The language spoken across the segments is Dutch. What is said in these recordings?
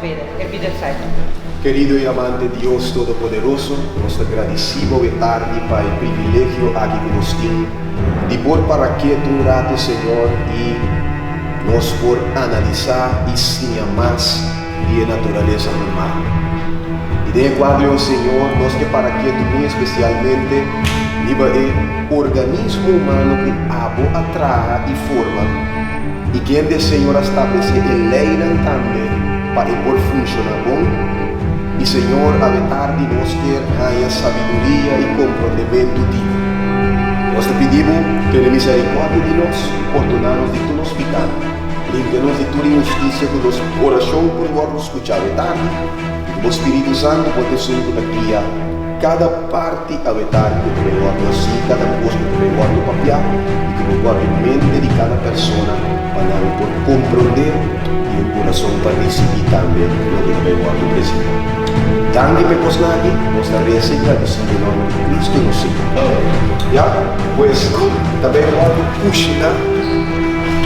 bidden. Ik bied het fijn. Querido y amante Dios Todopoderoso, nos agradecemos de tarde para el privilegio aquí que nos tiene de por para que tu rato, Señor, y nos por analizar y sin más de naturaleza normal. Y de cuadro, Señor, nos que para que tú muy especialmente viva el organismo humano que abo atrae y forma y quien de Señor establece el ley también para por funcionar bon. Y Señor, a tarde nos quiere haya sabiduría y comprendimiento divino. Nos te pedimos que la misericordia de nos, perdonarnos de todos los pecados, limpiarnos de toda injusticia con los corazón por nosotros escuchar de tarde, y como Espíritu Santo puede ser que guía cada parte a tarde que me guardo así, cada cosa que me guardo papel, y que me guardo en mente de cada persona para por comprender y el corazón para recibir también lo que me guardo presente. Tangue me posnagi, nos darece agradecido en nombre de Cristo y nos sigue. Ya, pues también vamos a pushina,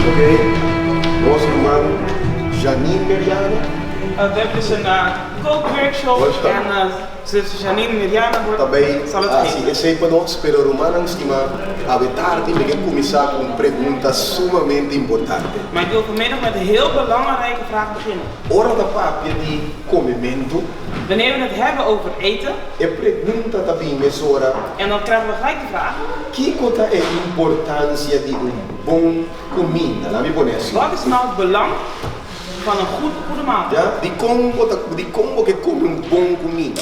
ok? Nosso irmão Janine Meriano. We hebben dus een kookworkshop en zus Janine Meriano zal het geven. É para nós, pero Romana estima a tarde me quer começar com perguntas sumamente importantes. Maar ik wil vanmiddag met een heel belangrijke vraag beginnen. Ora da papia di comimento. Wanneer we het hebben over eten, e pergunta também mesora. En dan krijgen we gelijk de vraag. Que conta é a importância de bom comida? Laat me poner assim. Wat is nou het belang van een goede maaltijd? Ja, de como que come bom comida.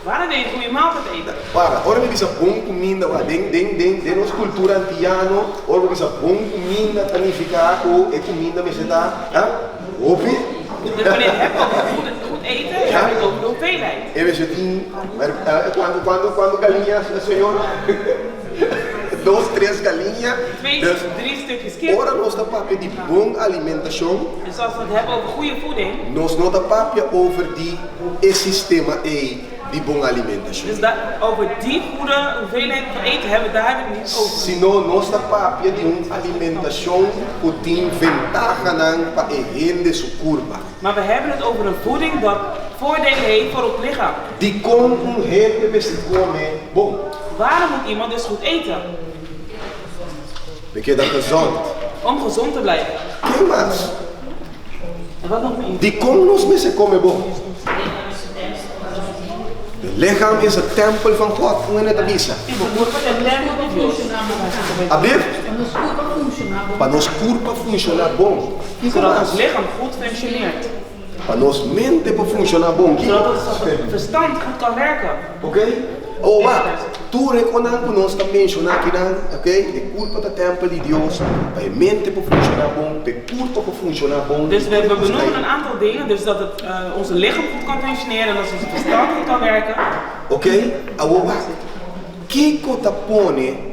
Waarom wil je een goede maaltijd eten? Para, ora me diz bom comida, de nossa cultura antiano, ora me diz bom comida, planificado, e comida me dá, opi. Dus wanneer je hebt over goed eten, heb je het over de hoeveelheid. E we zitten, quando galinhas, senhor? 2, 3 galinhas. 2, 3 stukjes kip. Ora nós estamos falando de boa alimentação. Dus als we het hebben over goede voeding. Nós não estamos falando over die sistema de boa alimentação. Dus over die goede hoeveelheid van eten hebben, daar hebben we het niet over. Senão nós estamos falando de uma alimentação que tem ventaja para a gente sua curva. Maar we hebben het over een voeding dat voordelen heeft voor het lichaam. De como gente se come bom. Waarom moet iemand dus goed eten? Porque dat gezond. Om gezond te blijven. Que mais? En wat nog meer? De como nós se come bom. Het lichaam is het tempel van God, hoe in het avisa. Abrir? Para nos corpo funcionar bom. Zodat ons lichaam goed functioneert. Para nos mente funcionar bom. Zodat het verstand goed kan werken. Oké? Oh, wat? Tu reconhece que nós também mencionar aqui, ok? De culpa do templo de Deus, para a mente para funcionar bom, para culpa para funcionar bom. Dus we benoemen een aantal dingen, dus dat het onze lichaam goed kan functioneren en dat ons verstand goed kan werken. Oké? Agora, que coisa põe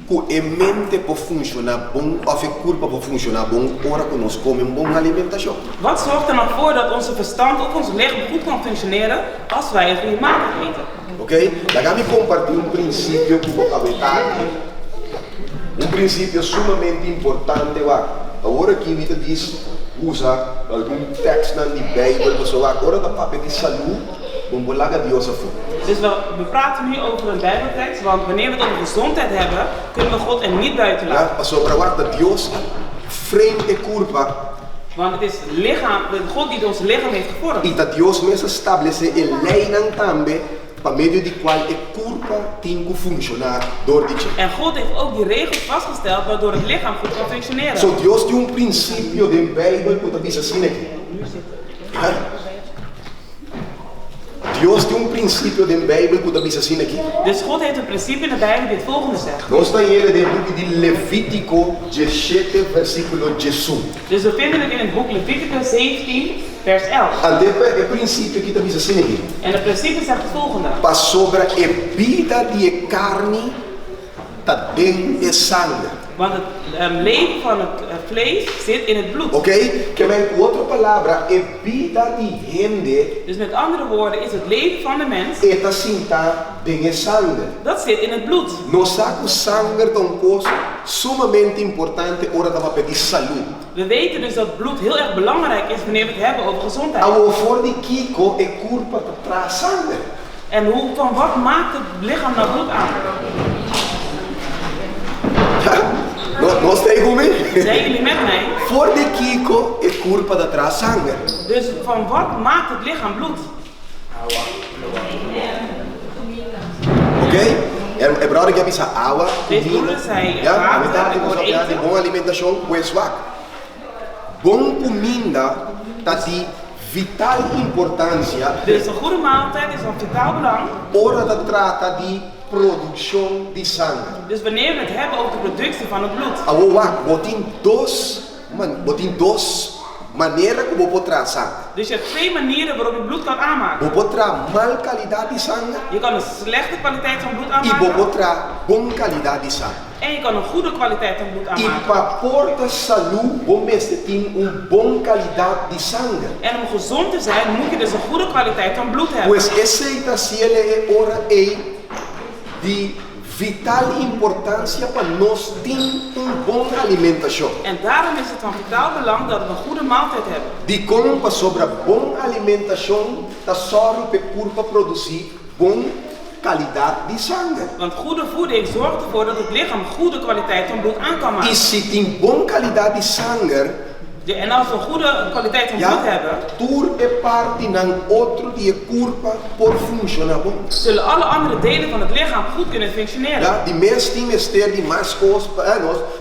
que a mente para funcionar bom, of a culpa para funcionar bom, ora que nós comemos boa alimentação. Wat zorgt er nou voor dat onze verstand of ons lichaam goed kan functioneren als wij een goede maaltijd eten? Ok? Deixa-me compartilhar princípio que vou comentar. Princípio sumamente importante. Agora aqui me diz, usa algum texto na Bíblia, pessoal. Agora da papo de saúde, vamos lá que Deus afo. Dus we praten nu over een Bijbeltekst, want wanneer we het over gezondheid hebben, kunnen we God er niet buiten laten. Ja, sobre wat dat Deus frame e curva. Want het is lichaam, God die ons lichaam heeft gevormd. E dat Deus mesmo estabelece e lei também. Por meio de qual a curva tem que funcionar door dit. En God heeft ook die regels vastgesteld waardoor het lichaam goed kan functioneren. So Deus tem princípio de Bíblia que diz assim aqui. Deus tem princípio de Bíblia que diz assim aqui. Dus God heeft een principe in de Bijbel die het volgende zegt. Nós está hier in het boek de Levítico 17 versículo 18. Dus we vinden het in het boek Leviticus 17 vers 11. En dit princípio aqui diz assim aqui. En het principe zegt het volgende. Pas sobre a vida de carne tá dentro de sangue. Want het leven van het vlees zit in het bloed. Oké? Que met outra palavra, a vida de gente. Dus met andere woorden is het leven van de mens. Está sinta dentro de sangue. Dat zit in het bloed. Nós sabemos sangue é uma coisa sumamente importante hora da papel de saúde. We weten dus dat bloed heel erg belangrijk is wanneer we het hebben over gezondheid. Amo for di kiko e curpa tra sangue. En van wat maakt het lichaam nou bloed aan? No stai con me? Zijn jullie met mij? For di kiko e curpa tra sangue. Dus van wat maakt het lichaam bloed? Ok? É brother que avisa água, comida, ja, metade de boa alimentação, pues swak. Bom comida tá de vital importância. Dus een goede maaltijd is van vitaal belang. Ora da trata de produção de sangue. Dus wanneer we het hebben over de productie van het bloed. Awo wak, botin dos maneiras que vou botar sangue. Dus je hebt twee manieren waarop je bloed kan aanmaken. Vou botar mal qualidade de sangue. Je kan een slechte kwaliteit van bloed E aanmaken. vou botar bom qualidade de sangue. En je kan een goede kwaliteit van bloed E aanmaken. para porta saúde, vou ter bom qualidade de sangue. En om gezond te zijn moet je dus een goede kwaliteit van bloed hebben. Pois essa se ele é ora de vital importância para nós ter boa alimentação. En daarom is het van vitaal belang dat we een goede maaltijd hebben. De como sobre boa alimentação, tá zorga para o corpo produzir bom qualidade de sangue. Want goede voeding zorgt ervoor dat het lichaam goede kwaliteit van bloed aan kan maken. E se tem boa qualidade de sangue, En als we een goede kwaliteit van bloed hebben, tur é parte nan outro de corpo por funcionar bom. zullen alle andere delen van het lichaam goed kunnen functioneren. Ja, die meeste dingen ster die mais coisas,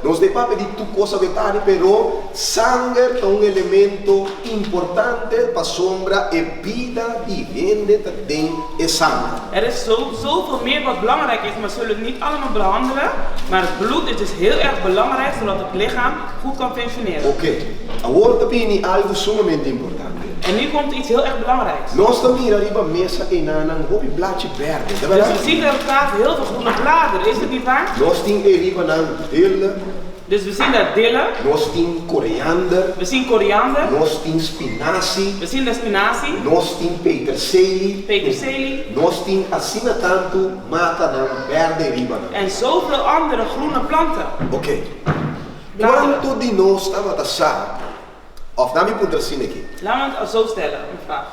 nós de papo de tu coisa vetari, pero sangue é elemento importante para sombra e vida vivende tem é sangue. Er is zoveel meer wat belangrijk is, maar we zullen het niet allemaal behandelen. Maar het bloed is dus heel erg belangrijk, zodat het lichaam goed kan functioneren. Oké. Agora também algo sumamente importante. En nu komt iets heel erg belangrijks. Nós também arriba mesa en aan een hoopje blaadje verde. Dus we zien er op tafel heel veel groene bladeren, is het niet waar? Nós tem arriba een dille. Dus we zien daar dille. Nós tem coriander. We zien koriander. Nós tem spinazie. We zien de spinazie. Nós tem peterselie. Peterselie. Nós tem assim tanto mata dan verde arriba. En zoveel andere groene planten. Oké. Quanto de nós estava a taxar? Of na minha puntercine aqui. Laten we het zo stellen, een vraag.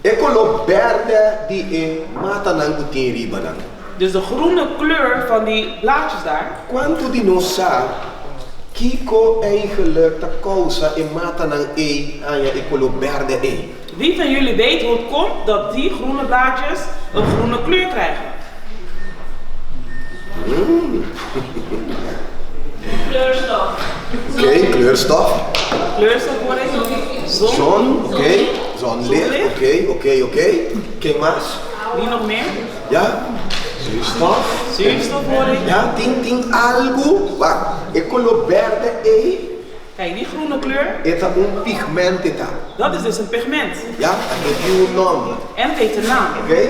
Ecolo verde die mata nangu tem riba nan. Dus de groene kleur van die blaadjes daar. Quanto de nós sabe Kiko eigenlijk de causa e mata nan aan je ecolo verde Wie van jullie weet hoe het komt dat die groene blaadjes een groene kleur krijgen? Kleurstof. Oké, kleurstof. Kleurstof wordt Zon, oké. Zonlicht, oké. Quem mais? Wie nog meer? Ja. Zuurstof. Zuurstofwording. Ja, tem algo. Wacht, ecolo verde Kijk, die groene kleur. é um pigmento. Dat is dus een pigment. Ja, dat heeft een naam. En het heeft een naam. Oké?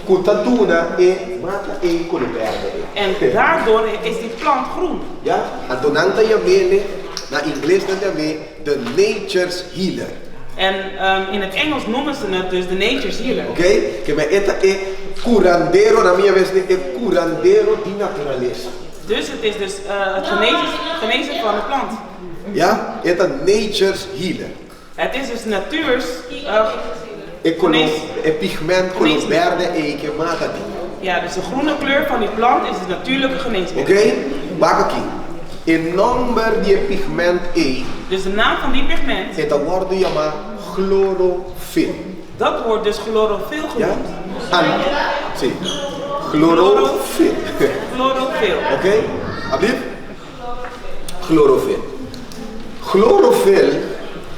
Kutatuna mata ecolo verde. En daardoor is die plant groen. Ja, en toen hangt je mee, naar Engels dan je mee, de nature's healer. En in het Engels noemen ze het dus de nature's healer. Oké? Que me esta é curandero, na minha vez é curandero de natureza. Dus het is dus het genezen van de plant. Ja, esta nature's healer. Het is dus natuurs. Pigment color verde que mata die. Ja, dus de groene kleur van die plant is de natuurlijke geneesmiddel. Oké? Bak aqui. O nome de pigment Dus de naam van die pigment. é da word chamado clorofil. Dat wordt dus chlorofil genoemd. Ja? Sim. Clorofil. Chlorofil. Oké? Alsjeblieft. Clorofil. Clorofil.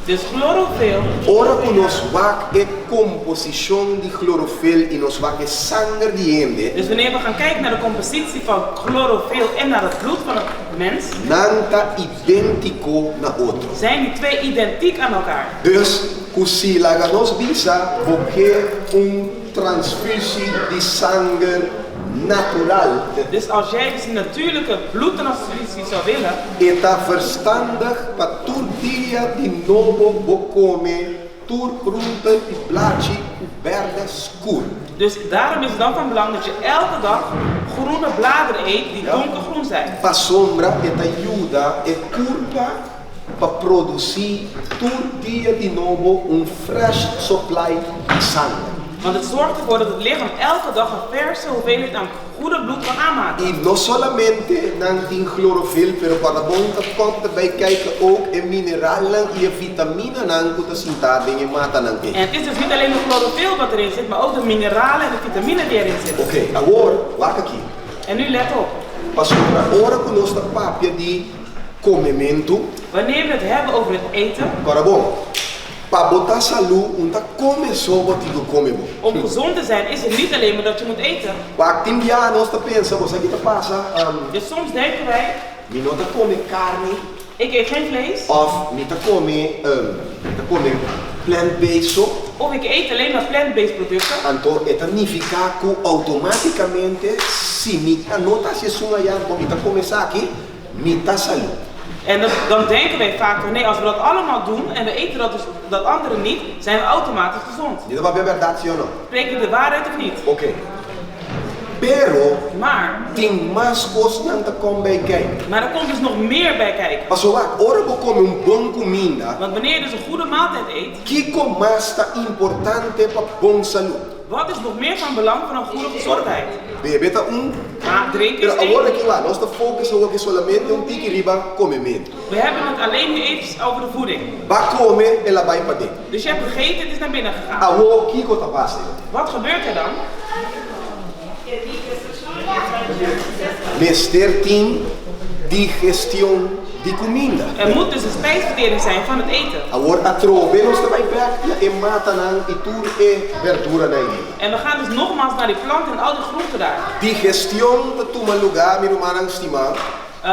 Dus chlorofil. Ora que nós vak é composição de clorofil e nós vak é sangue de ende. Dus wanneer we gaan kijken naar de compositie van chlorofil en naar het bloed van een mens, Nanta idêntico na outro. zijn die twee identiek aan elkaar. Dus, se laga nos bisa, porque transfusie de sangue natural. Dus als jij dus een natuurlijke bloedtransfusie zou willen, Está verstandig para todo dia de novo vou comer tur pronta e blachi verde escuro. dus daarom is het dan van belang dat je elke dag groene bladeren eet die donkergroen zijn. Para sombra, eta ajuda e curva para produzir todo dia de novo fresh supply de sangue. Want het zorgt ervoor dat het lichaam elke dag een verse hoeveelheid aan goede bloed kan aanmaken. E não solamente não tem clorofil, pero para bom komt erbij kijken ook in mineralen en vitamine nan kuta sintade en mata nan ke. En het is dus niet alleen de chlorofiel wat erin zit, maar ook de mineralen en de vitamine die erin zitten. Oké, agora, wacht aqui. En nu let op. Pastor, ora conosco papia di comimento. Wanneer we het hebben over het eten, Agora bom, para botar saúde, não tá começou o que come bom. om gezond te zijn is het niet alleen maar dat je moet eten. Wacht, tem dia nós tá pensa, você aqui tá passa, Dus soms denken wij, mi não tá come carne, ik eet geen vlees, of mi tá come plant-based. of ik eet alleen maar plant-based producten. Então, é significa que automaticamente, se mi anota se sunga ya, mi tá começar aqui, mi tá saúde. En dan denken wij vaak van nee, als we dat allemaal doen en we eten dat andere niet, zijn we automatisch gezond. Dit is verdade, sim ou não? Spreek je de waarheid of niet? Ok. Pero, Maar tem mais coisas não tá com bem kijken. er komt dus nog meer bij kijken. Pastor, ora vou comer bom comida, Want wanneer je dus een goede maaltijd eet, que mais tá importante para bom saúde? wat is nog meer van belang van een goede gezondheid? Bebe tá Maar drinken is Pero één. agora aqui lá, nós tá focusando aqui solamente tique riba comimento. We hebben het alleen nu even over de voeding. Vai comer, ela vai para dentro. Dus je hebt gegeten, het is naar binnen gegaan. Agora, que tá passando? Wat gebeurt er dan? Mister tem digestão de comida. Er moet dus een spijsvertering zijn van het eten. Agora, atrove, nós tá vai perto e mata nan e tudo é verdura na ilha. En we gaan dus nogmaals naar die planten en al die groenten daar. Digestão tá toma lugar, meu irmão estimado.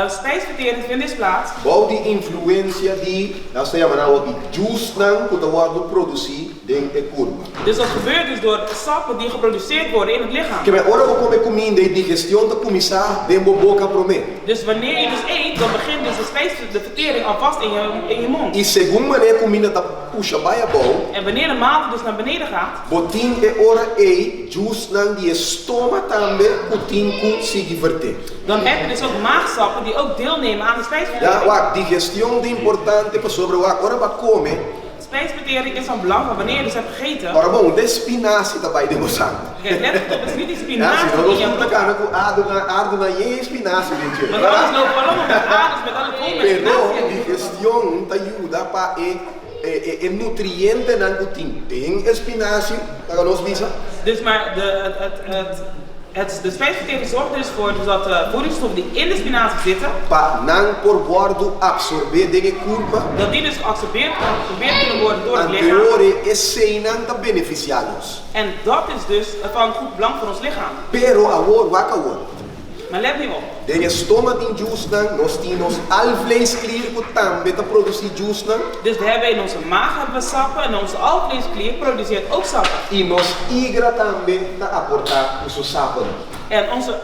Spijsvertering vindt dus plaats. Bom de influência de, nós temos nou aqui, juist nan que wordt produzir dentro da curva. Dus dat gebeurt dus door sappen die geproduceerd worden in het lichaam. Que me ora vou comer comida e digestão tá começar dentro boca promet. Dus wanneer je dus eet, dan begint dus de vertering alvast in je mond. E segundo maneira comida tá puxa baia bom. En wanneer de maaltijd dus naar beneden gaat, Botin e ora e juist nan die stoma também putin ku se divertir. dan heb je dus ook maagsappen die ook deelnemen aan de spijsvertering. Ja, wat digestão de importante para sobre o ora vai comer. Spijsvertering is van belang, maar wanneer je dus hebt gegeten, Ora bom, de spinazie tá vai degostar. kijk, let op, het is niet die Ja, spinazie se die nós je não tá hebt. cara com ardo na e spinazie gente. Want anders lopen we allemaal met aders, met alle vol met Pero spinazie. digestão te ajuda para e nutriente nan kutin. Tem spinazie, tá nós visa. Dus maar de spijsvertering zorgt dus voor dat de voedingsstoffen die in de spinazie zitten, Para não por bordo absorver de curva. dat die dus geabsorbeerd kunnen worden door het lichaam. Anteriore e seinan ta beneficiados. En dat is dus van goed belang voor ons lichaam. Pero agora, waka agora. Maar let nu op. De estômago tem jusnan, nós temos alvleesklier que também ta produzir jusnan. Dus we hebben in onze maag hebben we sappen en onze alvleesklier produceert ook sappen. E nós igra também ta aportar os sappen. En onze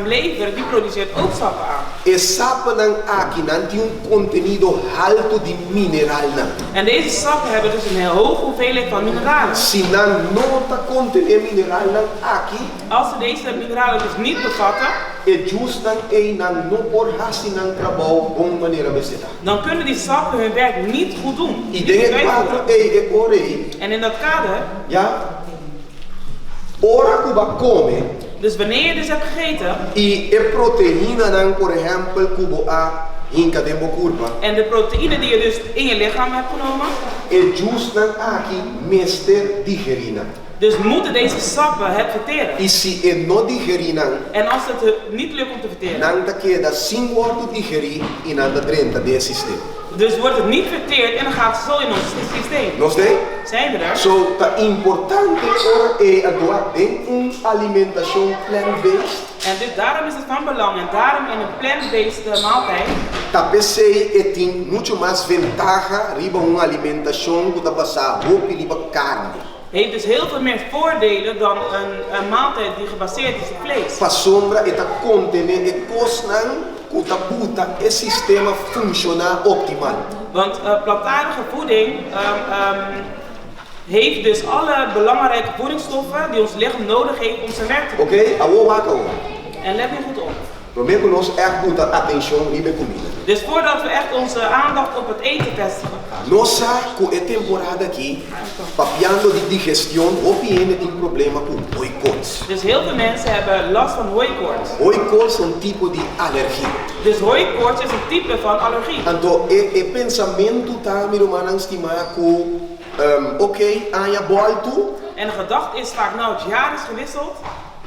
lever die produceert ook sappen aan. E sappen aqui não tem contenido alto de mineral nan. En deze sappen hebben dus een heel hoge hoeveelheid van mineralen. Se não ta contener mineral nan aqui, Als ze deze mineralen dus niet bevatten, e jusnan e não por hasinan trabalho bom maneira meseta. dan kunnen die sappen hun werk niet goed doen. E Niet de goed uitvoeren. quadro e ore, En in dat kader, ja, ora que vai comer. dus wanneer je dus hebt gegeten E a proteína, não, por exemplo, cubo a hinca de curva. en de proteïne die je dus in je lichaam hebt genomen, E justo aqui mester digerina. dus moeten deze sappen het verteren. E se e não digerina, En als het niet lukt om te verteren, não tá queda 5 horas digerir e nada dentro desse sistema. dus wordt het niet verteerd en dan gaat het zo in ons systeem. Nós tem? Zijn we er? So, tá importante ora e agora tem alimentação plant-based. En dus daarom is het van belang en daarom in een plant-based maaltijd Tapecei e tem muito mais ventaja riba uma alimentação que tá passar roupa riba carne. heeft dus heel veel meer voordelen dan een maaltijd die gebaseerd is op vlees. Pa sombra e tá contener e cosnan que tá puta e sistema funcionar optimal. Want plantaardige voeding heeft dus alle belangrijke voedingsstoffen die ons lichaam nodig heeft om zijn werk te doen. Ok? Awo waka o. En let nu goed op. Primeiro nós é puta atenção riba comida. Dus voordat we echt onze aandacht op het eten vestigen. Nossa, com a temporada aqui, papiando de digestão, opinião tem problema com hooikoorts. Dus heel veel mensen hebben last van hooikoorts. Hooikoorts é tipo de alergia. Dus hooikoorts is een type van allergie. Então, o pensamento tá me romano estimar com, anja bolto, En de gedachte is vaak, nou het jaar is gewisseld.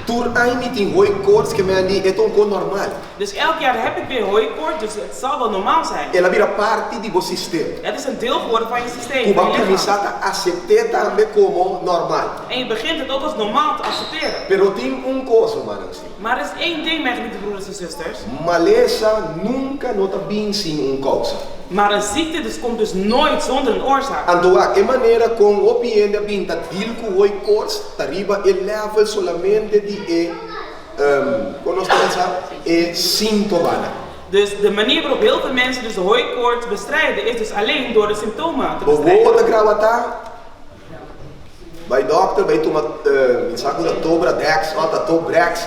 tur ai meeting hooikoorts que me é tão normal. Dus elk jaar heb ik weer hooikoorts, dus het zal wel normaal zijn. Ela vira parte do sistema. Het is een deel geworden van je systeem. Cuba van je lichaam. começar a aceitar também como normal. En je begint het ook als normaal te accepteren. Pero tem coisa, mano. Maar er is één ding, mijn geliefde broeders en zusters. Maleza nunca nota bem sem causa. Maar een ziekte dus komt dus nooit zonder een oorzaak. Então, a que maneira com opinião binta dilco hooikoorts, arriba el level solamente de sintoma. Dus de manier waarop heel veel mensen dus de hooikoorts bestrijden is dus alleen door de symptomen te bestrijden. Boa gravata. Bij dokter, bij tomat, in zaken dat Tobra Dex, dat Tobrex,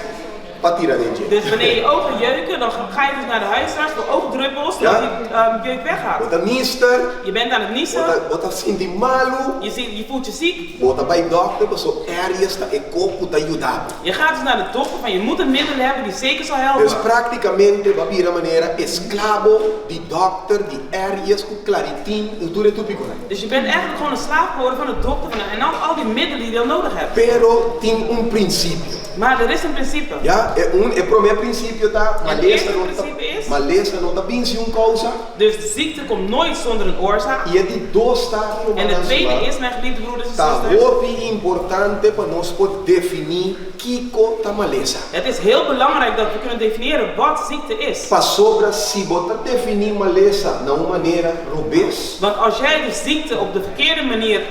patira dentje. Dus wanneer je ogen jeuken, dan ga je dus naar de huisarts voor oogdruppels, zodat die jeuk weggaat. Bota mister. Je bent aan het niezen. Bota senti malu. Je voelt je ziek. Bota bij dokter, maar zo ergens dat ik koop te ajudar. Je gaat dus naar de dokter van je moet een middel hebben die zeker zal helpen. Dus praticamente, op een maniera, esclavo die dokter, die ergens com claritin, en doe het op. Dus je bent eigenlijk gewoon een slaaf geworden van de dokter en al die middelen die je dan nodig hebt. Pero tem principio. Maar er is een principe. Ja, het primeiro princípio tá, maleza não tá bem sem causa. Dus de ziekte komt nooit zonder een oorzaak. E é de dois stados. En de tweede is, mijn geliefde broeders en tá zusters. muito importante para nós poder definir Kiko tá maleza. Het is heel belangrijk dat we kunnen definiëren wat ziekte is. Para sobra se botar definir maleza de uma maneira robust. Want als jij de ziekte op de verkeerde manier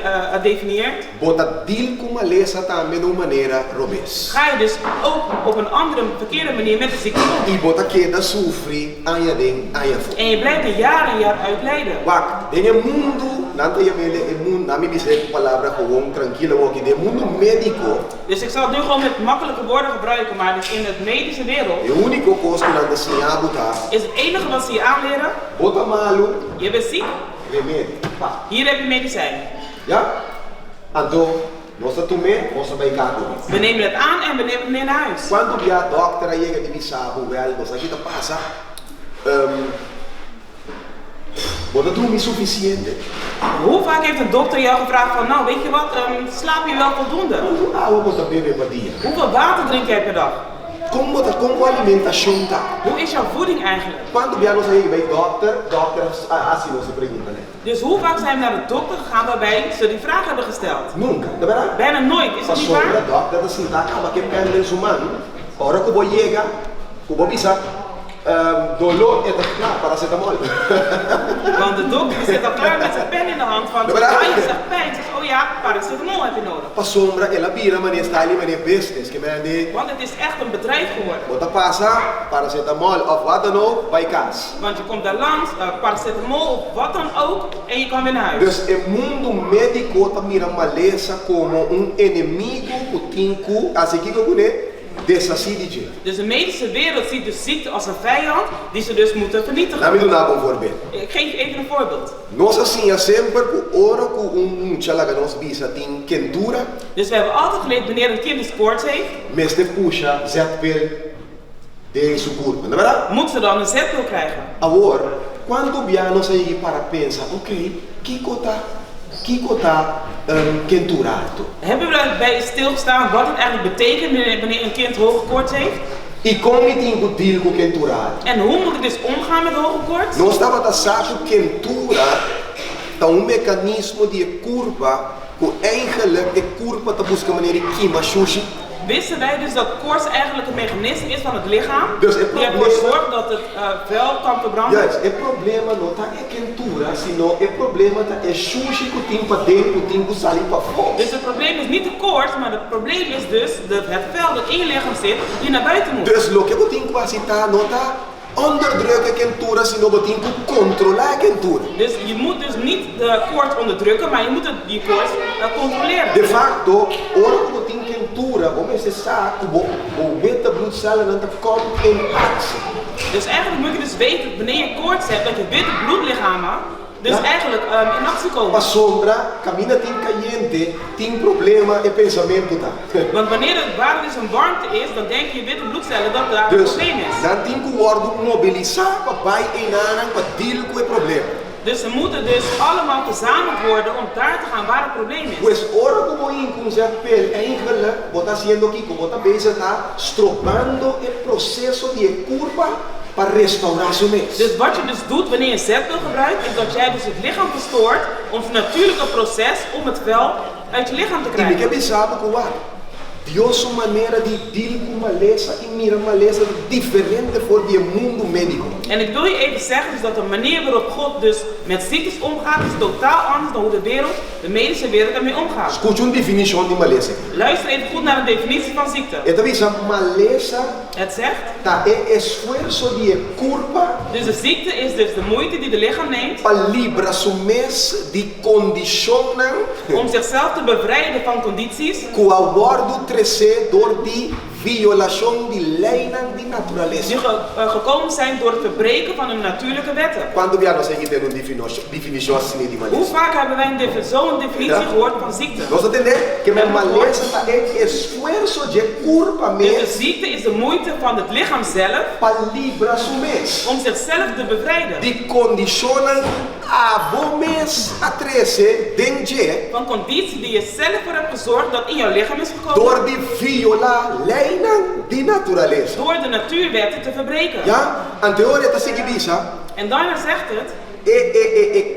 definieert, botar deal com maleza também de uma maneira robust. Ga je dus ook op een andere verkeerde manier met de ziekte om. E botar que da sofrer anja ding anja voor. En je blijft er jaar en jaar uit lijden. Wacht, in het mundo, nanta je mele, het mundo, na mi bisek palabra gewoon tranquilo ook in het mundo médico. Dus ik zal het nu gewoon met makkelijke woorden gebruiken, maar dus in het medische wereld. De único coisa que nanda se abuta. Is het enige wat ze je aanleren? Bota malu. Je bent ziek. Remédio. Hier heb je medicijn. Ja? Então, nós tomamos bij kato. We nemen het aan en we nemen het mee naar huis. Quando via dokter chega de sabe wel, nós aqui tá passa. Bota dormir suficiente. Hoe vaak heeft een dokter jou gevraagd van, nou weet je wat, slaap je wel voldoende? Água bota beber per dia. Hoeveel water drink jij per dag? Como alimentação tá? Hoe is jouw voeding eigenlijk? Quando via nós aí bij dokter assim nós pergunta, né? Dus hoe vaak zijn we naar de dokter gegaan waarbij ze die vraag hebben gesteld? Nunca, de verdade? Bijna nooit, is dat niet waar? Pastor, dokter da sinta, acaba que perde o humano. Ora que vou chegar, que vou pisar. Dolor é klaar, paracetamol. Want de dokter zit al klaar met zijn pen in de hand van, je zegt pijn, zegt, oh ja, paracetamol heb je nodig. Pa sombra, ela vira, meneer Stalin, meneer business, que meneer. Want het is echt een bedrijf geworden. Bota passa, paracetamol of wat dan ook, bij kaas. Want je komt daar langs, paracetamol of wat dan ook, en je kan weer naar huis. Dus het mundo médico tá mira maleza como inimigo putinco, assim que eu conheço. Dus de medische wereld ziet dus ziekte als een vijand die ze dus moeten vernietigen. Laat me doen een voorbeeld. Ik geef je even een voorbeeld. Nós assim sempre com ora com chalaga nos bisa tem quentura. Dus we hebben altijd geleerd wanneer een kind een koorts heeft. Mestre puxa zetpil de su curva, não é verdade? Moet ze dan een zetpil krijgen? Agora, quando nós aí para pensar, ok, Kiko tá quenturado. Hebben we daarbij stilgestaan wat het eigenlijk betekent wanneer een kind hoge koorts heeft? E como tem que deal com quenturado? En hoe moet ik dus omgaan met hoge koorts? Nós estava da saco quentura, tá mecanismo de curva, que eigenlijk de curva tá busca maneira de queima sushi. Wisten wij dus dat koorts eigenlijk een mechanisme is van het lichaam dus die ervoor zorgt dat het vel kan verbranden? Yes, het probleem não tá é quentura, sino het probleem tá é sushi que tem para dentro, tem que sair para fora. Dus het probleem is niet de koorts, maar het probleem is dus het vel dat in je lichaam zit, die naar buiten moet. Dus lo que tem que fazer tá não tá onderdrukken quentura, sino que tem que controlar quentura. Dus je moet dus niet de koorts onderdrukken, maar je moet die koorts controleren. De facto, ora que tem quentura, como esse saco, o beta bloed bloedcellen en te komt in actie. Dus eigenlijk moet je dus weten dat wanneer je koorts hebt, dat je witte bloedlichamen dus eigenlijk in actie komen. Pa sombra, camina tin caliente, tin problema e pensamento da. Want wanneer het waar dus een warmte is, dan denk je witte bloedcellen dat daar een Dus probleem is. dan tin ku wordo mobilisar pa bai enanan pa deal ku e problema. Dus ze moeten dus allemaal verzameld worden om daar te gaan waar het probleem is. Pues ora como in kun se pel eigenlijk bota haciendo aqui como bota bezig tá stropando el proceso de curva para restaurar su mes. Dus wat je dus doet wanneer je zetpil gebruikt, is dat jij dus het lichaam verstoort om het natuurlijke proces om het vel uit je lichaam te E me krijgen. que pensava com Dios su maneira de deal com maleza e mira maleza diferente voor die mundo médico. En ik wil je even zeggen dus dat de manier waarop God dus met ziektes omgaat is totaal anders dan hoe de medische wereld ermee omgaat. Escute uma definição de maleza. Luister even goed naar de definitie van ziekte. Então diz maleza Het zegt, tá é esforço de curva dus de ziekte is dus de moeite die de lichaam neemt para livrar su mes de condicionam om zichzelf te bevrijden van condities com o abordo crescer door die violação de lei de natureza. die gekomen zijn door het verbreken van hun natuurlijke wetten. Quando vi nós aqui tendo definição assim de Hoe maleza. vaak hebben wij zo'n definitie Ja. gehoord van ziekte? Nós entender que a maleza tá é esforço de curva Dus de mes ziekte is de moeite van het lichaam zelf para livrar su mes. om zichzelf te bevrijden De condicionam a bom mês a 13 dengue van condities die je zelf voor hebt gezorgd dat in jouw lichaam is gekomen door de violar lei de natureza. door de natuurwetten te verbreken. Ja, a teoria está seguida. En daarna zegt het,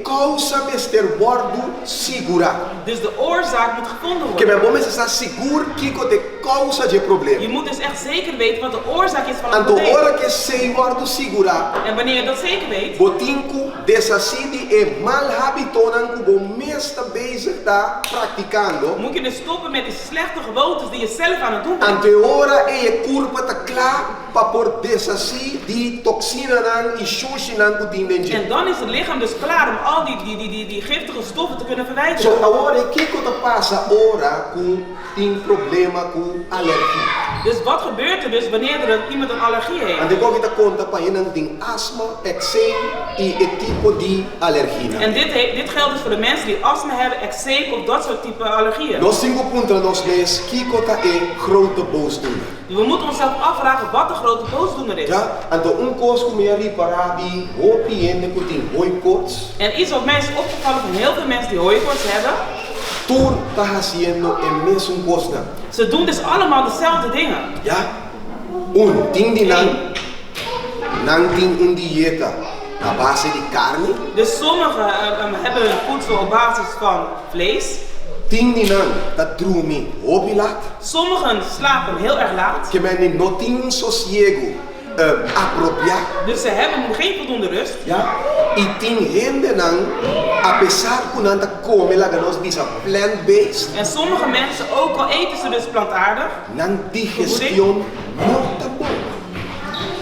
Causa mister bordo segura. dus de oorzaak moet gevonden Que worden. meu bom está seguro que de causa de Je problema. moet dus echt zeker weten wat de oorzaak is van het Anto probleem. hora que sei bordo segura. En wanneer je dat zeker weet, Botinku desacide e mal habitonan que bom mês está bezig está praticando. moet je dus stoppen met die slechte gewoontes die je zelf aan het doen bent. Ante hora curva está klaar para por desacide de toxina e xuxinan que tem dentro. En dan is het lichaam dus klaar om al die giftige stoffen te kunnen verwijderen. So agora o que passa ora com tem problema com alergia. Dus wat gebeurt er dus wanneer er iemand een allergie heeft? Ante qual que tá conta para ele tem asma, eczema e tipo de alergia. En dit geldt dus voor de mensen die astma hebben, eczeem of dat soort type allergieën. Nós 5 puntos nós mês que tá grote boosdoener. We moeten onszelf afvragen wat de grote boosdoener is. Ja, ante coisa como reparar die hopiende que tem hooikoorts. En iets wat mij is opgevallen van heel veel mensen die hooikoorts hebben. Tudo tá fazendo a mesma coisa. Ze doen dus allemaal dezelfde dingen. Ja? Tem de não tem dieta na base de carne. Dus sommigen hebben hun voedsel op basis van vlees. Tem de não dat dormir hopilat. Sommigen slapen heel erg laat. Que men não tem sossego apropriado. Dus ze hebben geen voldoende rust. Ja? E tem gente não, apesar que não tá come lá que nós bisa plant-based, En sommige mensen, ook al eten ze dus plantaardig, não digestão não tá bom.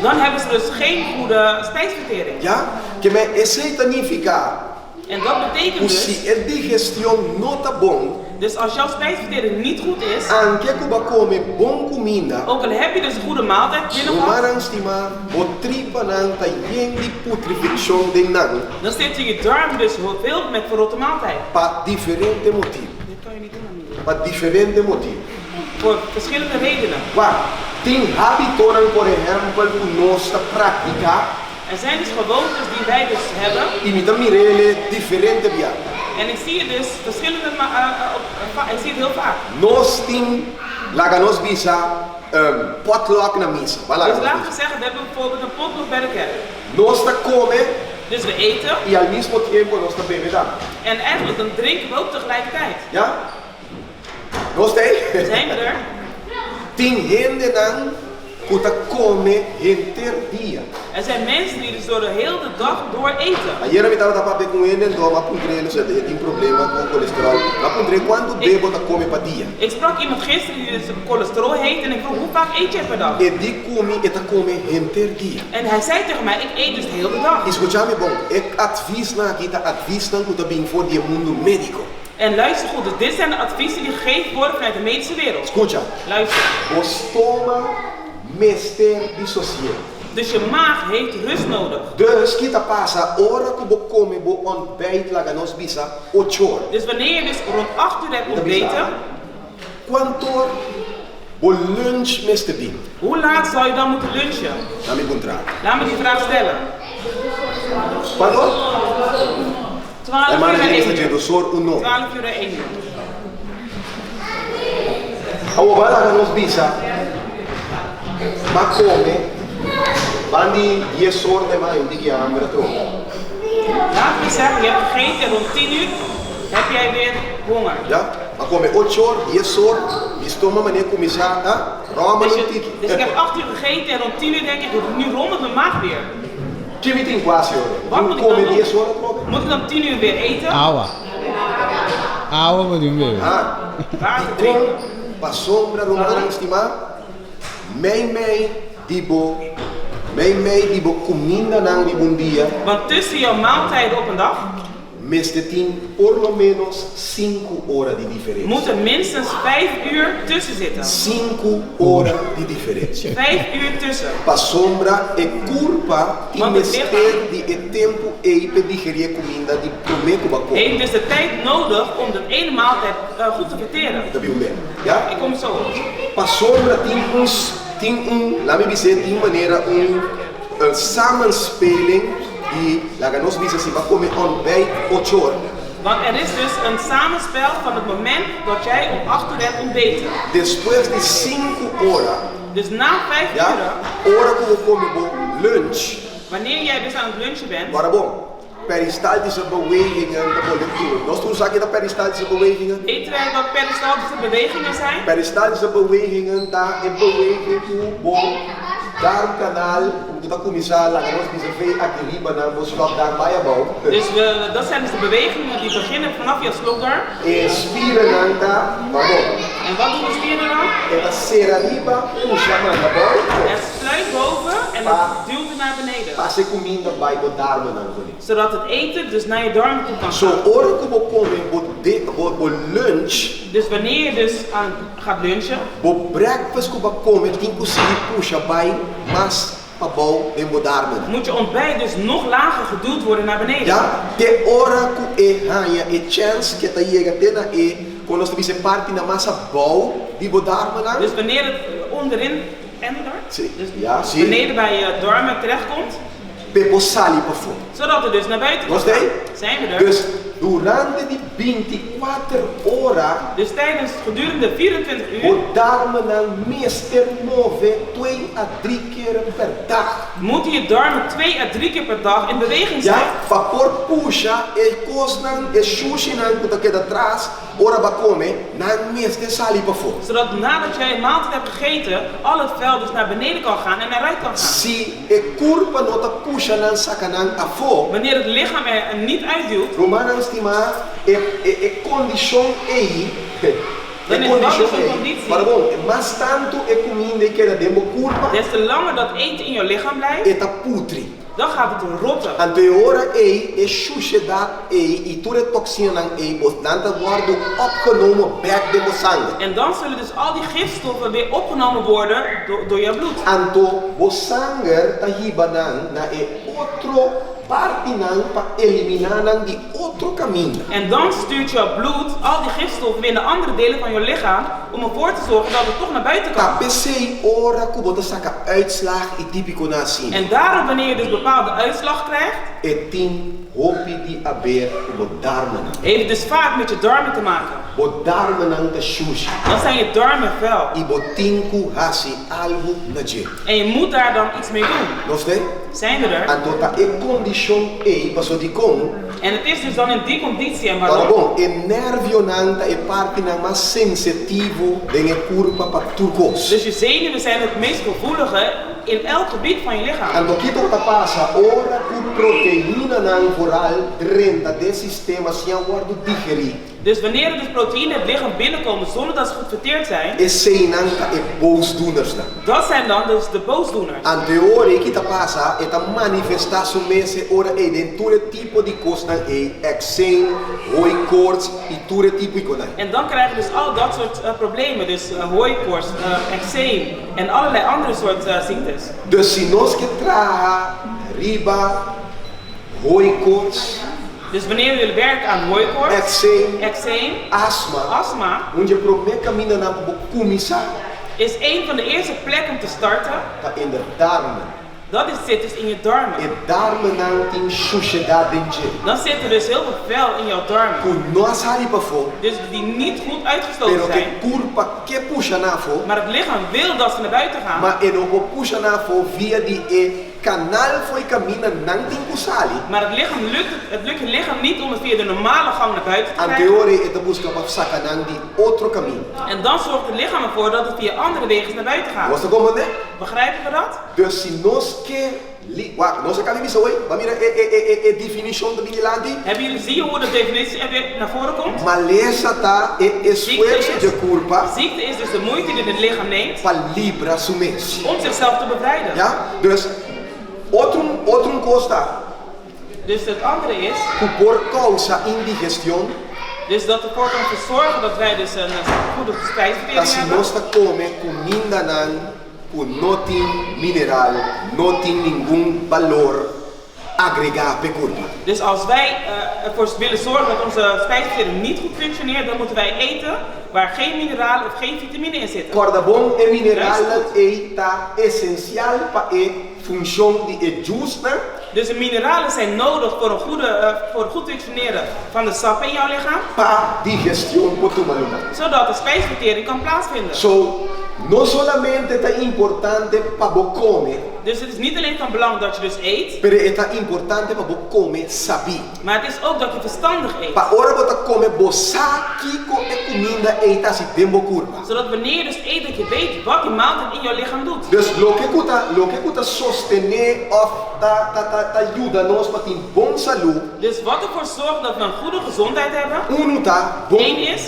dan hebben ze dus geen goede spijsvertering. Ja? Que men isso significa En dat betekent que dus, se a digestão não tá bom, dus als jouw spijsvertering niet goed is, anche que ba come bom comida, ook al heb je dus een goede maaltijd o binnengehad, marang stima, o tripa não tá yen de putrefaction de não, dan zit je darm dus veel met verrotte maaltijd. pa diferente motivo. Dit kan je niet doen, amigo. Pa diferente motivo. Voor verschillende redenen. Qua, tem habitoran, por exemplo, que nós tá praticar Er zijn dus gewoontes die wij dus hebben. imita mirele diferente via. En ik zie het dus verschillende, ik zie het heel vaak. Nós tem lá nós visa potluck na missa. Dus Voilà. laten we zeggen, we hebben bijvoorbeeld een potluck bij de kerk. Nós tá come Dus we eten e al mesmo tempo nós tá bebendo. en eigenlijk dan drinken we ook tegelijkertijd. Ja? Nós tem? Zijn we er? Tem gente não que tá come inter dia. Er zijn mensen die dus door de hele dag door eten. Ayer eu estava papo com ele, então eu apontei ele, ele tem problema com colesterol. Eu apontei quanto bebo tá come para dia. Ik sprak iemand gisteren die dus cholesterol heeft en ik vroeg hoe vaak eet je per dag? E di come e tá come inter dia. En hij zei tegen mij, ik eet dus de hele dag. Escute-me bom, advies na aqui tá advies não que tá bem for de mundo médico. En luister goed, dus dit zijn de adviezen die gegeven worden vanuit de medische wereld. Escuta, Luister. os toma mister dissociëren. Dus je maag heeft rust nodig. Dus kita pasa ora kubo come bo ontbijt laga nos bisa 8 uur. Dus wanneer je dus rond 8 uur hebt ontbeten, Quanto bo lunch mister din? hoe laat zou je dan moeten lunchen? Nami buntra. Laat me die vraag stellen. Quanto? 12 E uur mana en gente 1 de uur. do sor uno. 12 uur en 1 uur. Awo ba laga nos bisa? Ma come? Bandi je sor de ma yung diki hambre tro. Laten we zeggen, je hebt gegeten en rond 10 uur heb jij weer honger. Ja? Ma come 8 uur, je sor, mi stoma mane kumisa, ha? Roma Dus, no tiki. dus ik heb 8 uur gegeten en rond 10 uur denk ik, nu rommelt mijn maag weer. Chimitin quasi Wat ora. moet Tu ik dan come doen? 10 ore proprio? Moet ik dan 10 uur weer eten? Água. Água para de beber. Ah, Water com drinken. pa sombra romana estima, mei dibo comida nang di bundia, Want tussen jouw maaltijden op een dag meste tin por lo menos 5 horas di differenza. moet er minstens 5 uur tussen zitten. 5 horas di differenza. 5 uur tussen. Pa sombra e culpa e Want het mester lichaam di e tempo e per digerir comida di prometo ba ko. heeft dus de tijd nodig om dat ene maaltijd goed te verteren. Da bi un ja? Ik kom zo op. Pa sombra tin la mi dizer tin maneira een samenspeling die laga nos bisa si ba come ontbijt 8 uur. Want er is dus een samenspel van het moment dat jij om 8 uur hebt ontbeten. Después de 5 horas, Dus na 5 ja, uur, hora como come bo lunch, wanneer jij dus aan het lunchen bent, para bom, peristaltische bewegingen, de moleculen. Nos toen zag je dat peristaltische bewegingen? weten wij wat peristaltische bewegingen zijn? Peristaltische bewegingen, daar in beweging toe, bo, darmkanaal, om te commissar, laga nos bisa vee akiriba na bo slok daar bij bouw. Dus dat zijn dus de bewegingen die beginnen vanaf je slokdarm. Spieren aan daar, pardon. En wat doen de spieren dan? En dat serariba, puxa man, naar boven. Het sluit boven en het duwt het naar beneden. Passe comida bij bo darmen aan gelijk. Zodat het eten dus naar je darmen toe kan So, gaan. ora como come bo lunch, Dus wanneer je dus gaat lunchen, bo breakfast como come, tem que se puxa bij, mas pa bom de bo darmen. moet je ontbijt dus nog lager geduwd worden naar beneden. Ja, de ora ku e hanya e chance que ta llega tena e quando nós dice parte na massa bom di bo darmen aan. Dus wanneer het onderin en daar, Sim. dus Ja, sim. beneden bij je darmen terechtkomt, Pepo sali pa fora. zodat het dus naar buiten kan Gostei? gaan. Zijn we er? Dus durante die 24 horas Dus tijdens gedurende 24 uur o darmen aan meester 2 a 3 keer per dag. moeten je darmen 2 à 3 keer per dag in beweging zijn. Ja, vapor puxa, cosnan, sushi nan puta queda atrás, ora ba come, nan meeste sali pa fora. Zodat nadat jij een maaltijd hebt gegeten, al het vuil dus naar beneden kan gaan en eruit kan gaan. Si curpa nota puxa nan sakanan a fo, Wanneer het lichaam er niet uitduwt, Romanan stima condition ei. Dan is dat dus een conditie. Maar bon, mas tanto comida que era demo curva, des te langer dat eten in je lichaam blijft, eta putri. dan gaat het rotten. Anteriora ei sushi dat ei ture toxina nan ei botanta guardo opgenomen back demo sangue. En dan zullen dus al die gifstoffen weer opgenomen worden door je bloed. Anto bo sangue tahiba nan na outro parte nan pa eliminar nan di outro caminho. En dan stuurt jouw bloed al die gifstoffen weer naar andere delen van je lichaam om ervoor te zorgen dat het toch naar buiten kan. KPC ora kubota saka uitslag i typico na sin. En daarom wanneer je dus bepaalde uitslag krijgt, Etin hopi di aber kubo darmen. heeft het dus vaak met je darmen te maken. Bo darmen nan ta sushi. Dan zijn je darmen vuil. I bo tinku hasi algo na je. En je moet daar dan iets mee doen. Nosté? Zijn we er? Anto ta condition ei paso di con. En het is dus dan in die conditie en Ora waarom? bon, nervio nan ta parte nan mas sensitivo denge curva pa turcos. Dus je zenuwen zijn het meest gevoelige in elk gebied van je lichaam. Ando kito ta pasa ora ku proteína nan vooral renta de sistema sian guardo digeri. Dus wanneer er dus proteïne het lichaam binnenkomen zonder dat ze goed verteerd zijn, esse nanka e boosdoeners dan. dat zijn dan dus de boosdoeners. Anteore kita passa eta manifestação mese ora e denture tipo di costan e eczema, hooikoorts, iture tipo ikonai. En dan krijg je dus al dat soort problemen, dus hooikoorts, eczeem en allerlei andere soort ziektes. Dus se nós que traga riba, hooikoorts, Dus wanneer we willen werken aan hooikoorts, eczeem, astma, onde promete caminha na comissar, is een van de eerste plekken om te starten. in de darmen. Dat zit dus in je darmen. E darmen não tem sujidade em je. Dan zit er dus heel veel vel in jouw darmen. Com nós ali para fora, Dus die niet goed uitgestoten pero zijn. que curva que puxa na fora, Maar het lichaam wil dat ze naar buiten gaan. mas ele não puxa na fora via de canal foi caminha não tem kusali. Maar het lukt het lichaam niet om het via de normale gang naar buiten te krijgen. Anteore eta busca para sacanang de outro caminho. En dan zorgt het lichaam ervoor dat het via andere wegen naar buiten gaat. Você compreende? Begrijpen we dat? Dus se nós que nós acabamos de ver, vamos ver a definição do vigilante. Hebben jullie zien hoe de definitie er weer naar voren komt? Maleza tá e esforço de culpa Ziekte is dus de moeite die het lichaam neemt para livrar su mês. om zichzelf te bevrijden. Ja? Dus outro costa Dus het andere is, por causa indigestão, dus dat ervoor kan zorgen dat wij dus een goede spijsvertering se hebben. nós tá come comida nan não tem mineral, não tem nenhum valor agregado para culpa. Dus als wij ervoor willen zorgen dat onze spijsvertering niet goed functioneert, dan moeten wij eten waar geen mineralen of geen vitamine in zitten. Corda bom e mineral tá essencial para a função de justa. Dus de mineralen zijn nodig voor een goed functioneren van de sappen in jouw lichaam, Para digestão por tu maluna. zodat de spijsvertering kan plaatsvinden. So, não solamente é importante para você comer, Dus het is niet alleen van belang dat je dus eet, pero é importante para você comer saber. maar het is ook dat je verstandig eet. Para hora você comer, você kiko e comida eita se tempo curva. Zodat wanneer je dus eet, dat je weet wat die maaltijd in jouw lichaam doet. Dus lo que kuta sostener of ta ajuda nós para ter bom saúde. Dus wat ervoor zorgt dat we een goede gezondheid hebben, Uno tá bom één is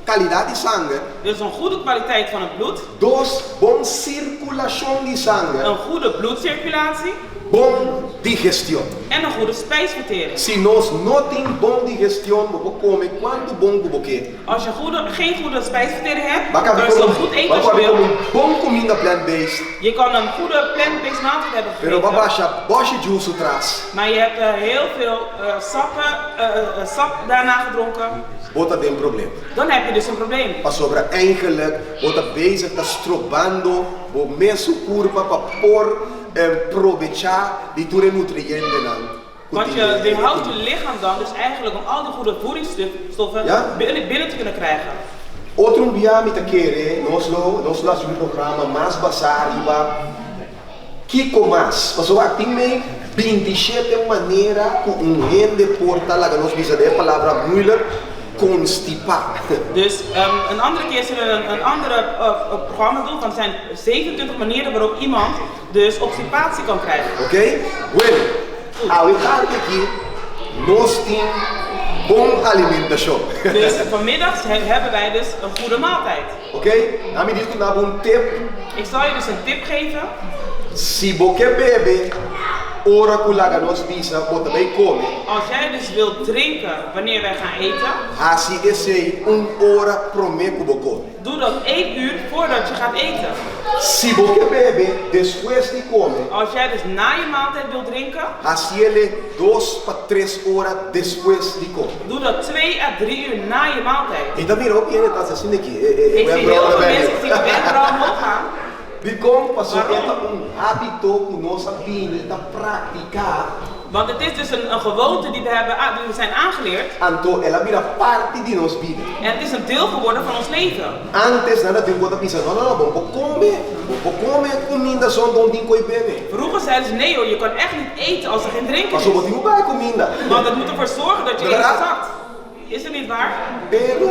qualidade de sangue. dus een goede kwaliteit van het bloed, Dos, bom circulação de sangue. een goede bloedcirculatie Bom digestão. en een goede spijsvertering. Se nós não tem bom digestão, você come quanto bom que você Als je geen goede spijsvertering hebt, quer. dan is het goed eten als je wil. Bom comida plant-based. Je kan een goede plant-based maaltijd hebben Pero gegeten, babasha, boche juice atrás. maar je hebt heel veel sap daarna gedronken, Bota tem problema. dan heb je dus een probleem. Para sobra eigenlijk, bota bezig tá strobando, o mesmo curva para por aproveitar de ture nutriënten dan. Want je weerhoudt je lichaam dan dus eigenlijk om al die goede voedingsstoffen Ja? binnen te kunnen krijgen. Outro dia me querer, nós lá um programa mais basariba, Kiko mais, mas eu aqui me 27 maneira com rende porta lá que nós bisa de palavra moeilijk constipar. Dus een andere keer zullen we een andere programma doen, want er zijn 27 manieren waarop iemand dus obstipatie kan krijgen. Ok? Bueno, ao estar aqui, nós temos bom alimentação. Dus vanmiddag hebben wij dus een goede maaltijd. Ok? Na me diz que dá um tip. Ik zal je dus een tip geven. Se você bebe, ora que lá nós bisa, ou também come. Als jij dus wilt drinken wanneer wij gaan eten, Assim é sei, hora prometo que come. doe dat 1 uur voordat je gaat eten. Se você bebe, depois de come, Als jij dus na je maaltijd wilt drinken, assim ele 2 para 3 horas depois de come. doe dat 2 à 3 uur na je maaltijd. Então mira, o que ele está fazendo aqui? Ik zie heel veel mensen die de wenkbrauw omhoog gaan. De como passou hábito que nós sabemos praticar. Want het is dus een gewoonte die we zijn aangeleerd. Então ela vira parte de nossa vida. En het is een deel geworden van ons leven. Antes nada tem que pensar, não, vamos comer comida só não tem que beber. Vroeger zeiden ze nee hoor, je kan echt niet eten als er geen drinken Mas is. eu vou ter comida. Want het moet ervoor zorgen dat je eten zakt. Is het niet waar? Pero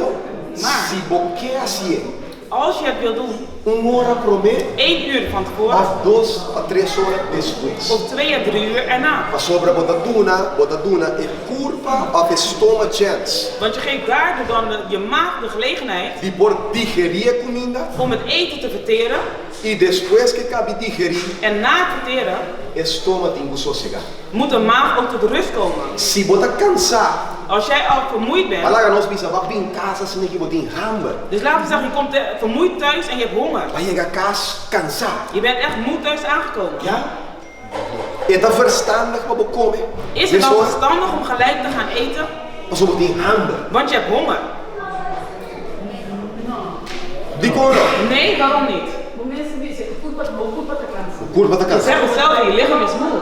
Maar se você assim, als je het wilt doen, hora promê 1 uur van tevoren of 2 a 3 horas depois. of 2 à 3 uur erna. A sobra botaduna e curva of estômago chance. Want je geeft daardoor dan je maag de gelegenheid De por digerir a comida om het eten te verteren. e depois que cabe digerir, En na het verteren estômago tem que sossegar. moet de maag ook tot rust komen. Se bota cansar, Als jij al vermoeid bent, alaga nós bisa vai vir em casa se nem que botin hambre. dus laten we zeggen je komt vermoeid thuis en je hebt honger. Vai chegar casa cansar, Je bent echt moe thuis aangekomen. ja? É da verstandig para comer. Is het dan verstandig om gelijk te gaan eten? Mas eu botin hambre. Want je hebt honger. Dico ou não? Nee, waarom niet? Curva tá Je cansar. zegt hetzelfde, je lichaam is moe.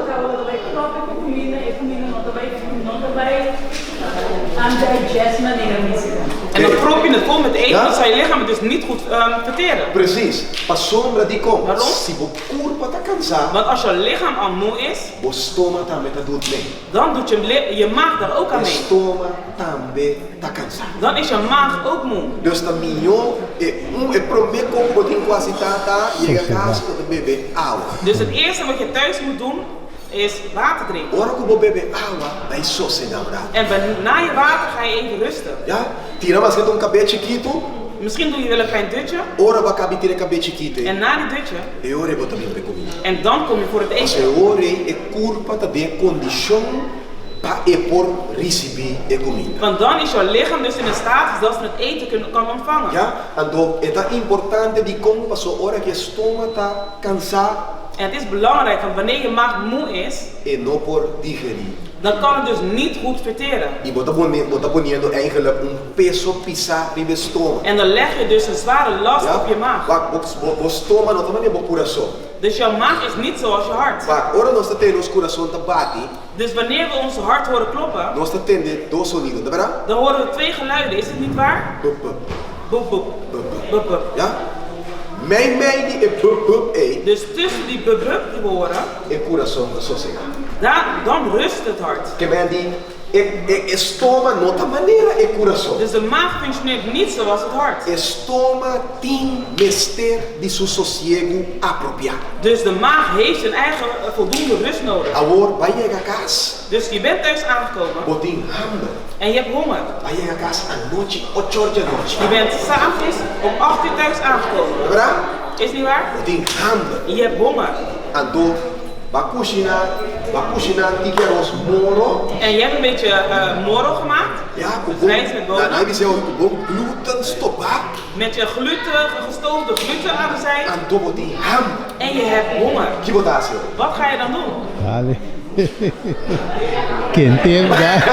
En dan prop je het vol met eten, Ja? dan zal je lichaam het dus niet goed verteren. Precies. Pa sombra de como? Waarom? Se o curva tá cansar, Want als je lichaam al moe is, o estômago também tá doendo bem. dan doet je maag daar ook aan O mee. estômago também tá cansado. Dan is je maag ook moe. Deus tá melhor e prometo como botin quase tá chega a casa para beber água. Dus het eerste wat je thuis moet doen, is water drinken. Ora que eu vou beber água, vai sossegar, bravo. En na je water ga je even rusten. Ja? Tira mais que um cabelo chiquito, Misschien doe je wel een klein dutje. ora vai caber tira cabelo chiquito. En na die dutje, E ora eu vou também beber comida. en dan kom je voor het Mas eten. ora é curva também condição para e por receber e comida. Want dan is jouw lichaam dus in een status dat ze het eten kan ontvangen. Ja? Então, é importante de como passou hora que o estômago tá cansado En het is belangrijk, want wanneer je maag moe is, e não por digerir. dan kan het dus niet goed verteren. E bota ponendo eigenlijk peso pisar no estômago. En dan leg je dus een zware last op je maag. O estômago não também é o coração. Dus jouw maag is niet zoals je hart. Ora nós temos o coração tá bate, Dus wanneer we onze hart horen kloppen, nós temos dois sonidos, tá verdade? dan horen we 2 geluiden, is het niet waar? Bup bup, Boep, boep, bup bup. boep, boep. Ja? Mijn die é bup bup Dus tussen die boep, boep die we horen, é coração sossegado. dan rust het hart. Que vem de estômago não tá maneira é coração. Dus de maag functioneert niet zoals het hart. Estômago tem mister de seu sossego apropriado. Dus de maag heeft zijn eigen voldoende rust nodig. Agora vai chegar a casa, Dus je bent thuis aangekomen botin hambre. en je hebt honger. Vai chegar a casa à noite, 8 horas da noite. Je bent s'avonds om 8 uur thuis aangekomen. Tá verdade? Is niet waar? Botin hambre. Je hebt honger. Então, vai cozinhar que arroz moro. En je hebt een beetje moro gemaakt. Ja, Dus rijst met bonen. dan heb je ook gluten stoppa. Met je gestoofde gluten aan de zij. En dan wordt die ham. En je hebt honger. Que botasse? Wat ga je dan doen? Dale. Quente, ¿verdad?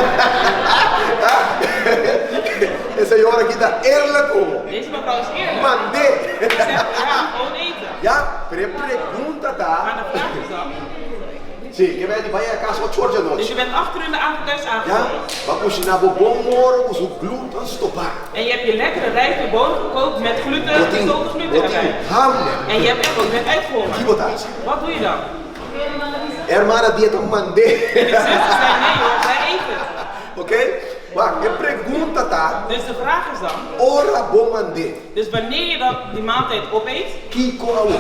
Essa senhora aqui tá eerlijk hoor. Deze mevrouw is eerlijk. Mandé. Ze zegt, ja, gewoon eten. Ja, pergunta Maar tá. de vraag is dan, Sim, que vai a casa 8 horas da dus noite. je bent 8 uur in de avond thuis Ja, aangekomen. vai cozinhar bom moro, usa gluten stoppa. En je hebt je lekkere rijpe bonen gekookt met gluten, gestoofde gluten erbij. ham. En je hebt echt ook net Que uitgehoord. botasse? Wat doe je dan? Hermana dieta mandé. En die zuster zei, nee hoor, zij eten. Ok? Mas a pergunta tá. Dus de vraag is dan, Ora bom mandé. dus wanneer je dan die maaltijd opeet, Que cola.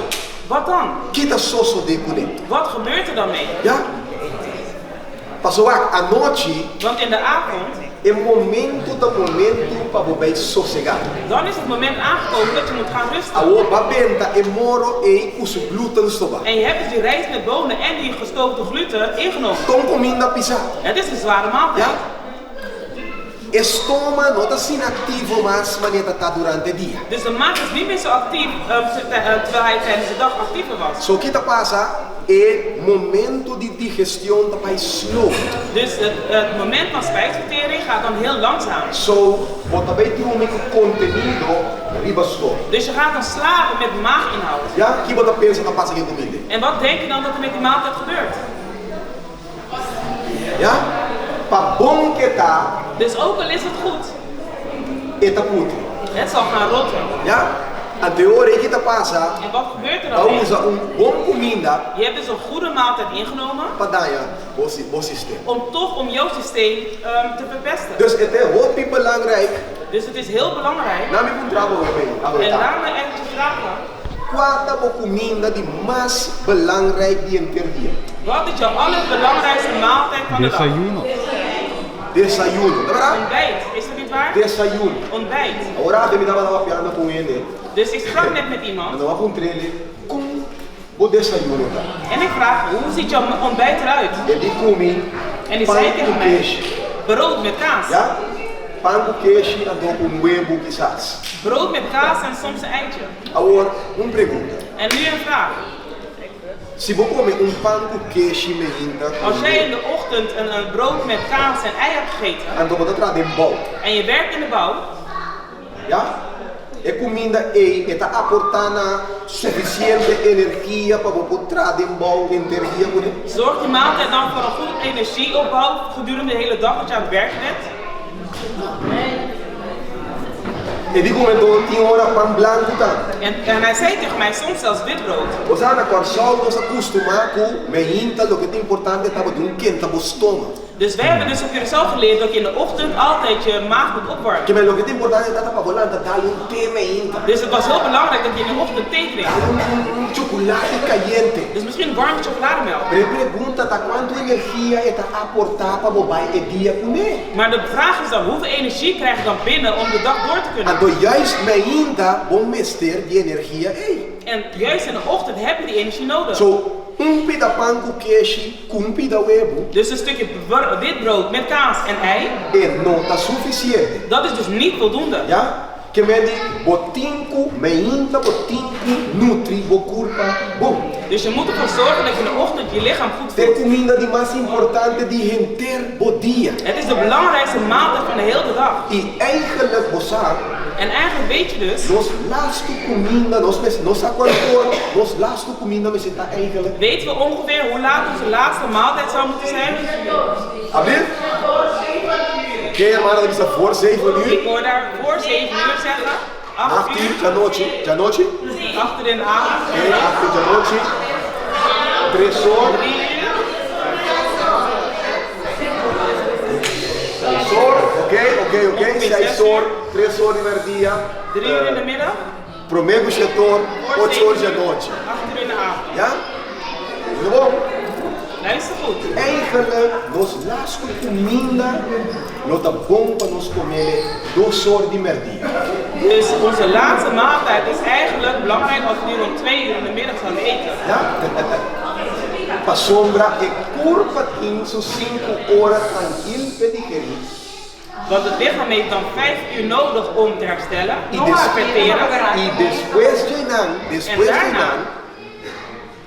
wat dan? Que tá sosso de comer. Wat gebeurt er dan mee? Ja? Passou a noite Want in de avond, é momento para você sossegar. dan is het moment aangekomen dat je moet gaan rusten. A babenta é moro e os glúten soba. En je hebt dus die rijst met bonen en die gestoofde gluten ingenomen. Estão comendo pisar. Het is een zware maaltijd. Ja? Estômago não está sendo ativo mais, mas está durante o dia. Dus de maag is niet meer zo actief terwijl hij tijdens de dag actiever was. So o que está passa é momento de digestão tá mais slow. Dus het moment van spijsvertering gaat dan heel langzaam. So, você vai ter conteúdo ribastor. Dus je gaat dan slapen met maaginhoud. Ja? Que você pensa que passa aqui comida? En wat denk je dan dat er met die maaltijd gebeurt? Ja? Pa bom que tá, Dus ook al is het goed, eta puto. het zal gaan rotten. Ja? A teoria que tá passa, En wat gebeurt er dan? vamos usar bom comida Je hebt dus een goede maaltijd ingenomen para dar bom sistema. om toch om jouw systeem te verpesten. Dus het is heel belangrijk. Dus het is heel belangrijk. Na me contravo bem, En agora. laat me eventjes vragen. qual é a comida die mais belangrijk die per dia? Wat is jouw allerbelangrijkste maaltijd van de dag? Desayuno. Desayuno, tá verdade? Ontbijt, is dat niet waar? Desayuno. Ontbijt. Agora eu me dava uma piada com ele. Dus ik sprak net met Eu iemand dava com ele. Como o desayuno tá? en ik vraag, hoe ziet jouw ontbijt eruit? Ele come En die pão zei tegen com mij, queijo. brood met kaas. Ja? Pão com queijo e com huevo quizás. Brood met kaas en soms een eitje. Agora, pergunta. En nu een vraag. Se você comer pão com queijo e meinta, Als jij in de ochtend een brood met kaas en ei hebt gegeten en dan moet je bouw. en je werkt in de bouw, Ja? E comida está aportando suficiente energia para você trazer bom energia com ele. zorgt die maaltijd dan voor een goede energieopbouw gedurende de hele dag dat je aan het werk bent? E digo me do tinha hora pão branco tá. En hij zei tegen mij, soms zelfs witbrood. Você na qual nos acostumar com meinta, lo que é importante é tava de quente para o estômago. Dus wij hebben dus op Curaçao geleerd dat je in de ochtend altijd je maag moet opwarmen. Que lo que é importante é para volante dar té meinta. Dus het was heel belangrijk dat je in de ochtend thee drinkt. Chocolate caliente. Dus misschien warme chocolademelk. Pergunta tá quanto energia está aportar para o bai e dia comer. Maar de vraag is dan, hoeveel energie krijg je dan binnen om de dag door te kunnen? Ando juist meinta bom mester die energia ei. En juist in de ochtend heb je die energie nodig. So, pida pão com queijo, pida huevo, Dus een stukje witbrood met kaas en ei, não está suficiente. dat is dus niet voldoende. Ja? Que me di botinco, meinta botinco, nutri, bocurpa, bom. Dus je moet ervoor zorgen dat je in de ochtend je lichaam goed De voedt. comida die mais importante die enter bodia. Het is de belangrijkste maaltijd van de hele dag. E eigenlijk bosar, En eigenlijk weet je dus, nos lasto comida, nos acordo, nos lasto comida me está eigenlijk. weten we ongeveer hoe laat onze laatste maaltijd zou moeten zijn? Abrir? Oké, hermano, dat is voor 7 Ik uur. hoor daar voor 7 uur zeggen. 8 8 uur. uur, da noite, da noite. 8 uur in de avond. Oké, 8 uur da noite. 3 horas. 3 uur. 6 horas, ok. 6 horas, 3 horas de dia. 3 uur in de middag. Prometo setor, 8 horas da noite. 8 uur in de avond. Ja? Tudo bom? Luister goed. Eigenlijk, nos lasco comida, não tá bom para nos comer 2 horas de merdia. Dus onze laatste maaltijd is eigenlijk belangrijk als we nu om 2 uur in de middag zouden eten. Ja? Para sombra e curva in so 5 horas tranquilo para digerir. Want het lichaam heeft dan 5 uur nodig om te herstellen, E om te verteren. depois de daarna? não,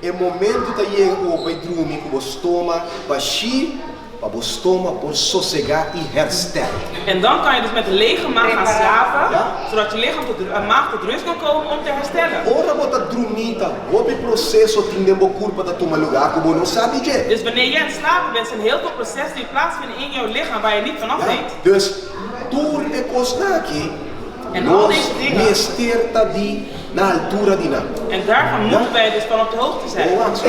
é momento de chegar para dormir com o estômago, para o estômago por sossegar e herstellen. En dan kan je dus met een lege maag gaan slapen, Ja. zodat je lichaam maag tot rust kan komen om te herstellen. Ora bota dormir, o processo tem de curva da toma lugar, como não sabe je. Dus wanneer jij aan het slapen bent, zijn heel veel processen die plaatsvinden in jouw lichaam waar je niet vanaf weet. Dus tur e cosnaki, En al nós deze dingen, mesterta di na altura di na. en daarvan moeten wij dus van op de hoogte zijn. Oa, so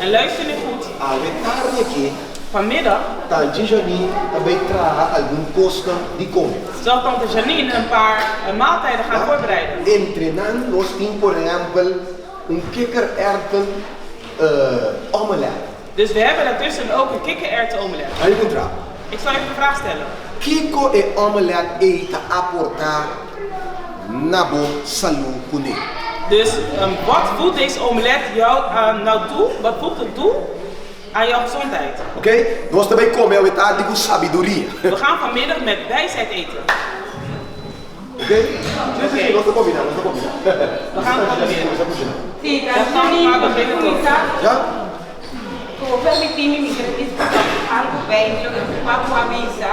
En luister nu goed, ave tarde aqui, vanmiddag tanti jani também traga algum costa de comer. zal tante Janine een paar maaltijden gaan voorbereiden. Entrenando, nós temos, por exemplo, kikkererwten omelet. Dus we hebben daartussen ook een kikkererwtenomelet. Aí contra. Ik zal even een vraag stellen. Kiko e omelet eita aportar na bo salu kune. Dus wat voegt deze omelet jou nou toe? Wat voegt het toe aan jouw gezondheid? Ok? Nós também comemos tarde com sabedoria. We gaan vanmiddag met wijsheid eten. Ok? Sim, nós estamos combinando, nós estamos combinando. We gaan het combineren. Sì, tranquillità, Já? come permettimi mi discutere algo bene, che qua avvisa,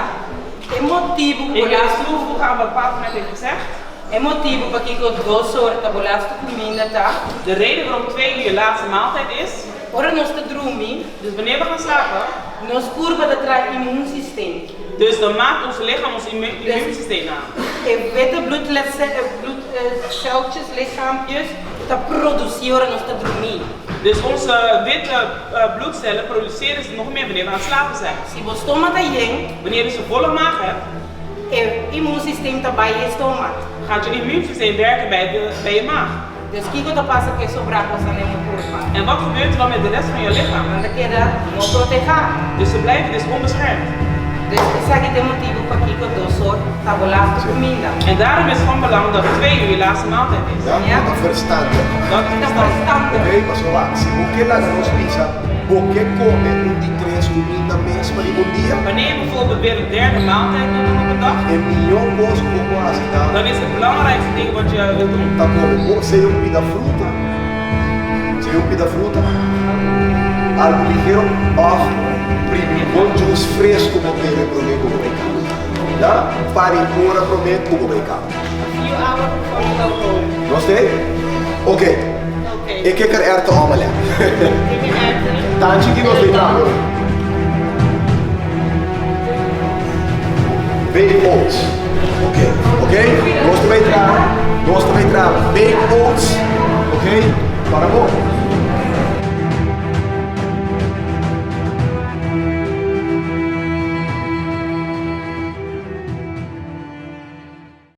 è motivo Ik wil per eens toevoegen aan wat Paap net heeft gezegd. è motivo perché con 2 sorte bolasto comida ta. De reden waarom 2 uur je laatste maaltijd is, Ora non sta drumi, dus wanneer we gaan slapen, non scurva da tra immuunsysteem. dus dan maakt ons lichaam ons immuunsysteem aan. E witte bloedcelletjes, lichaampjes, dat produceren non sta drumi. Dus onze witte bloedcellen produceren ze nog meer wanneer we aan het slapen zijn. Se vo stomaco yen, Wanneer je dus een volle maag hebt, e immuunsysteem ta bij je stomaco. gaat je immuunsysteem werken bij je maag. Dus kijk wat passa que sobra cosa nemo curva. En wat gebeurt er dan met de rest van je lichaam? Want dan queda no proteger. Dus ze blijven dus onbeschermd. Dus esse aqui tem motivo para que eu dou sorte, tabular de comida. En daarom is het van belang dat 2 uur je laatste maaltijd is. Ja? Ja. Dat verstande. Dat is Então, dan. bastante. Ok, mas lá, se você lá nos pisa, você come de 3 comidas mesmo em dia, Wanneer je bijvoorbeeld weer een derde maaltijd wil doen op een dag, é melhor coisa como assim, tá? dan is het belangrijkste ding wat je wil doen. Tá come, você é pida fruta, você pida fruta, algo ligeiro, off, primeiro, bom juice fresco como bebe pro meio como bem cá. Já? Pare embora pro meio como bem cá. Few hours before you go home. Gostei? Ok. Okay. E que quer erta omelete? Take an answer. Tanti que nós lembramos. Baked oats. Ok. Ok? Nós também entramos. Baked oats. Ok? Para bom.